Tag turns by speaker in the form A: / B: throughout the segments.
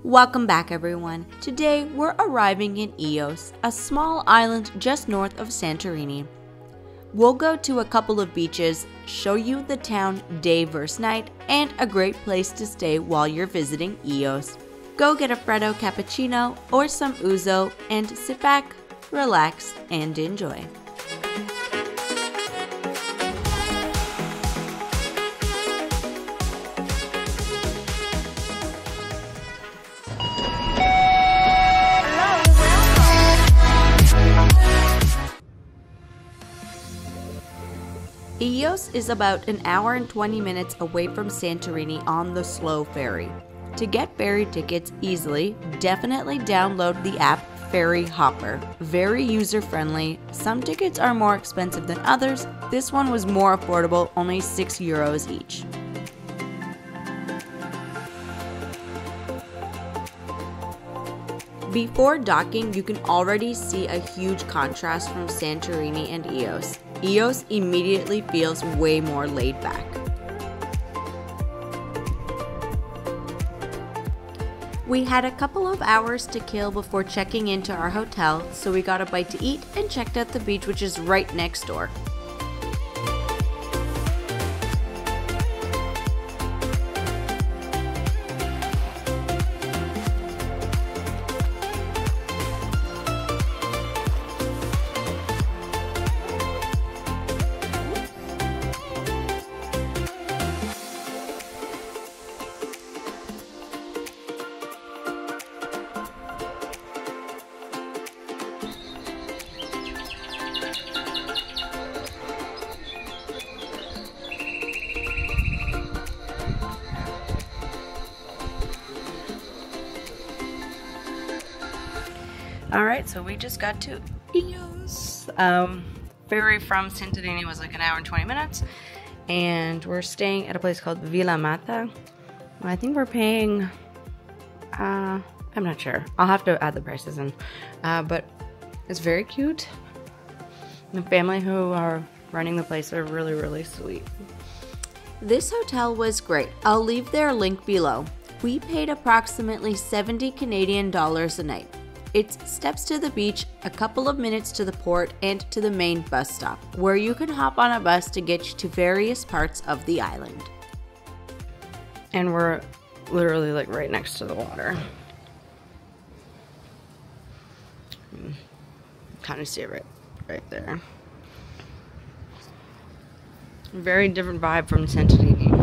A: Welcome back everyone. Today we're arriving in Ios, a small island just north of Santorini. We'll go to a couple of beaches, show you the town day versus night, and a great place to stay while you're visiting Ios. Go get a Freddo cappuccino or some ouzo and sit back, relax, and enjoy. Ios is about an hour and 20 minutes away from Santorini on the slow ferry. To get ferry tickets easily, definitely download the app Ferry Hopper. Very user-friendly. Some tickets are more expensive than others. This one was more affordable, only €6 each. Before docking, you can already see a huge contrast from Santorini and Ios. Ios immediately feels way more laid back. We had a couple of hours to kill before checking into our hotel, so we got a bite to eat and checked out the beach, which is right next door. Alright, so we just got to Ios. Ferry from Santorini was like an hour and 20 minutes. And we're staying at a place called Villa Mata. I think we're paying, I'm not sure. I'll have to add the prices in. But it's very cute. The family who are running the place are really, really sweet. This hotel was great. I'll leave their link below. We paid approximately 70 Canadian dollars a night. It's steps to the beach, a couple of minutes to the port, and to the main bus stop, where you can hop on a bus to get you to various parts of the island. And we're literally like right next to the water. Kind of see it right there. Very different vibe from Santorini.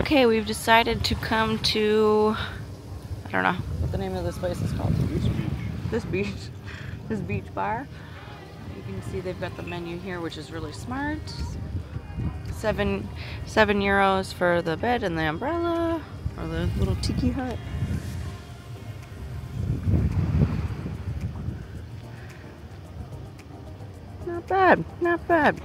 A: Okay, we've decided to come to, I don't know what the name of this place is called. This beach bar. You can see they've got the menu here, which is really smart. €7 for the bed and the umbrella, or the little tiki hut. Not bad, not bad.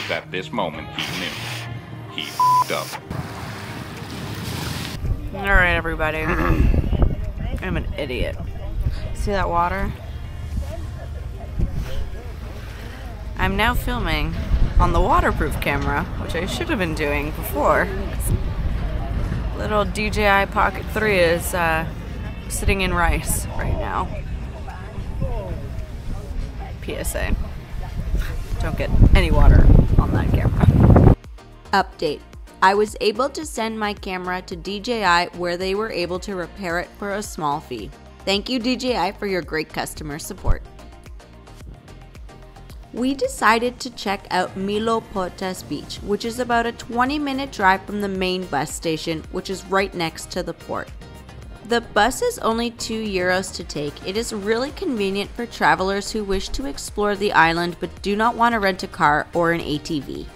B: just at this moment he knew. He f***ed up.
A: Alright, everybody. I'm an idiot. See that water? I'm now filming on the waterproof camera, which I should have been doing before. Little DJI Pocket 3 is sitting in rice right now. PSA. Don't get any water on that camera. Update. I was able to send my camera to DJI where they were able to repair it for a small fee. Thank you, DJI, for your great customer support. We decided to check out Mykonos Beach, which is about a 20-minute drive from the main bus station, which is right next to the port. The bus is only €2 to take. It is really convenient for travelers who wish to explore the island but do not want to rent a car or an ATV.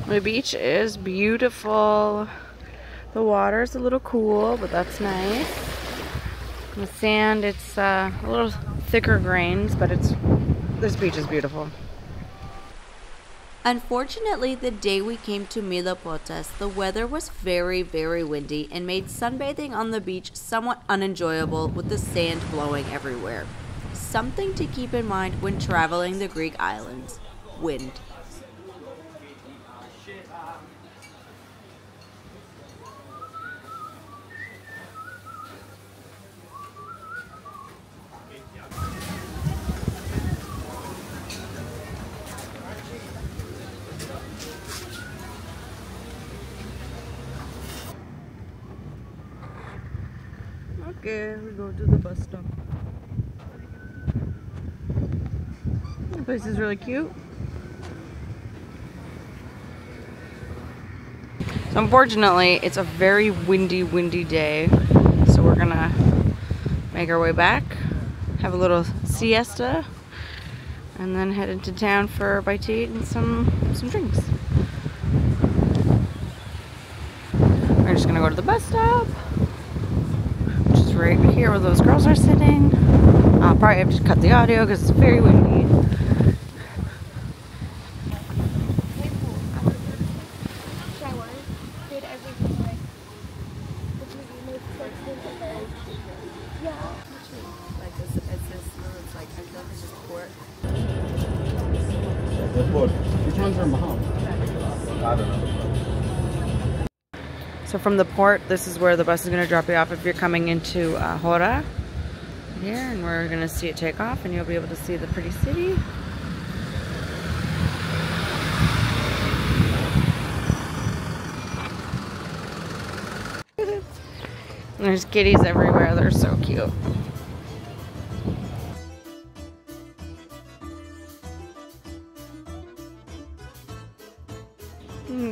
A: The beach is beautiful. The water's a little cool, but that's nice. The sand, it's a little thicker grains, but this beach is beautiful. Unfortunately, the day we came to Mykonos, the weather was very, very windy and made sunbathing on the beach somewhat unenjoyable with the sand blowing everywhere. Something to keep in mind when traveling the Greek islands: wind. Okay, we go to the bus stop. The place is really cute. So unfortunately, it's a very windy day. So we're gonna make our way back, have a little siesta, and then head into town for a bite to eat and some drinks. We're just gonna go to the bus stop, which is right here where those girls are sitting. I'll probably have to cut the audio because it's very windy.
C: Which ones are Mahal? I don't know.
A: So from the port, this is where the bus is going to drop you off if you're coming into Hora here, and we're going to see it take off and you'll be able to see the pretty city. And there's kitties everywhere, they're so cute.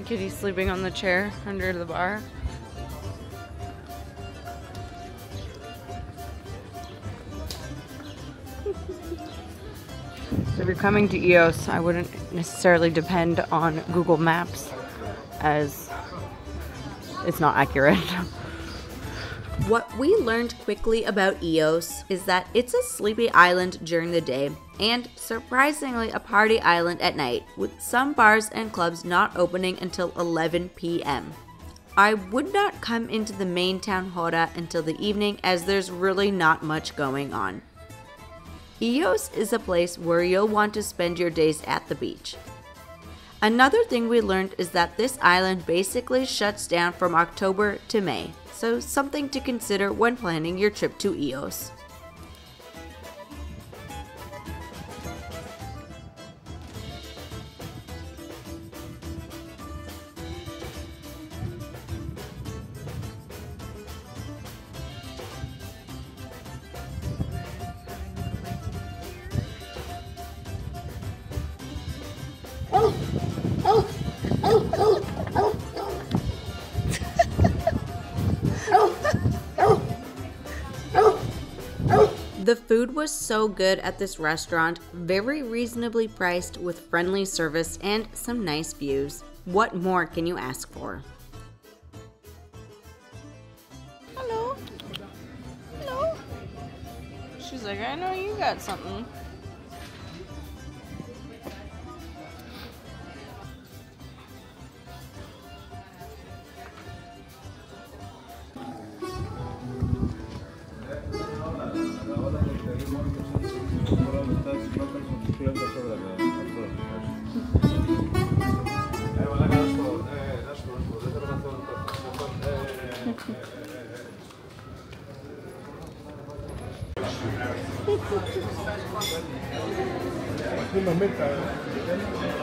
A: Kitty sleeping on the chair under the bar. So if you're coming to Yios, I wouldn't necessarily depend on Google Maps, as it's not accurate. What we learned quickly about Yios is that it's a sleepy island during the day and, surprisingly, a party island at night, with some bars and clubs not opening until 11 p.m. I would not come into the main town Hora until the evening, as there's really not much going on. Yios is a place where you'll want to spend your days at the beach. Another thing we learned is that this island basically shuts down from October to May, so something to consider when planning your trip to Yios. The food was so good at this restaurant, very reasonably priced with friendly service and some nice views. What more can you ask for? Hello. Hello. She's like, I know you got something.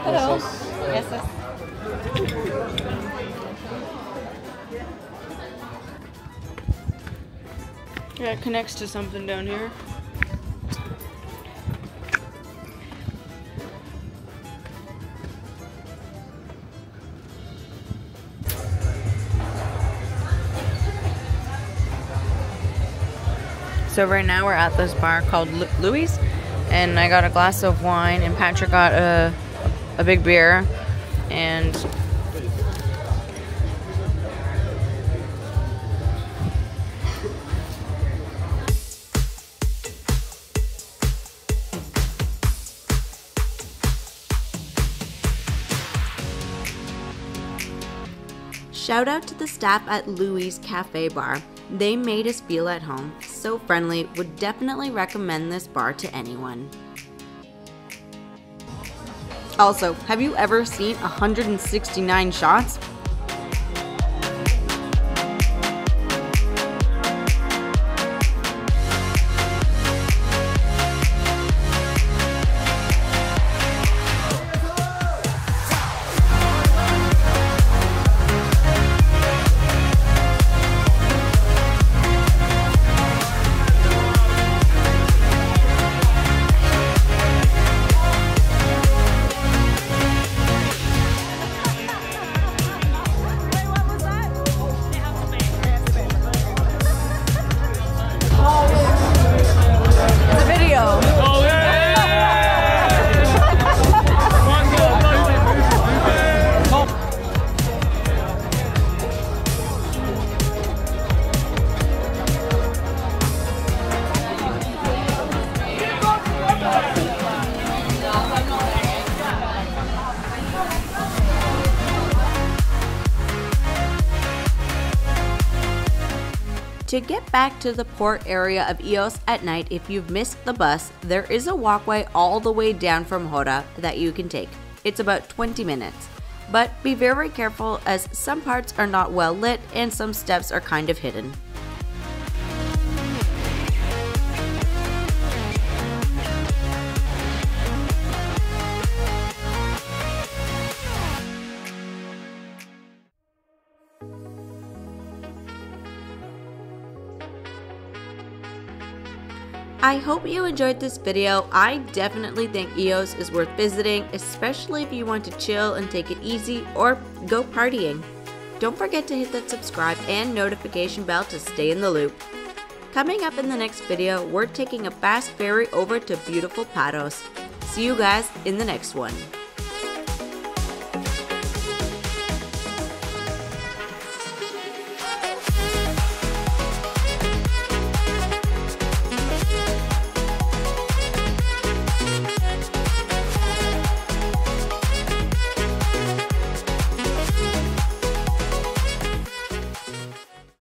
A: Hello. Yes, yes. Yeah, it connects to something down here. So right now we're at this bar called LiQWYD, and I got a glass of wine, and Patrick got a big beer, and shout out to the staff at LiQWYD's Cafe Bar. They made us feel at home, so friendly, would definitely recommend this bar to anyone. Also, have you ever seen 169 shots? To get back to the port area of Ios at night, if you've missed the bus, there is a walkway all the way down from Hora that you can take. It's about 20 minutes. But be very careful as some parts are not well lit and some steps are kind of hidden. I hope you enjoyed this video. I definitely think Ios is worth visiting, especially if you want to chill and take it easy or go partying. Don't forget to hit that subscribe and notification bell to stay in the loop. Coming up in the next video, we're taking a fast ferry over to beautiful Paros. See you guys in the next one.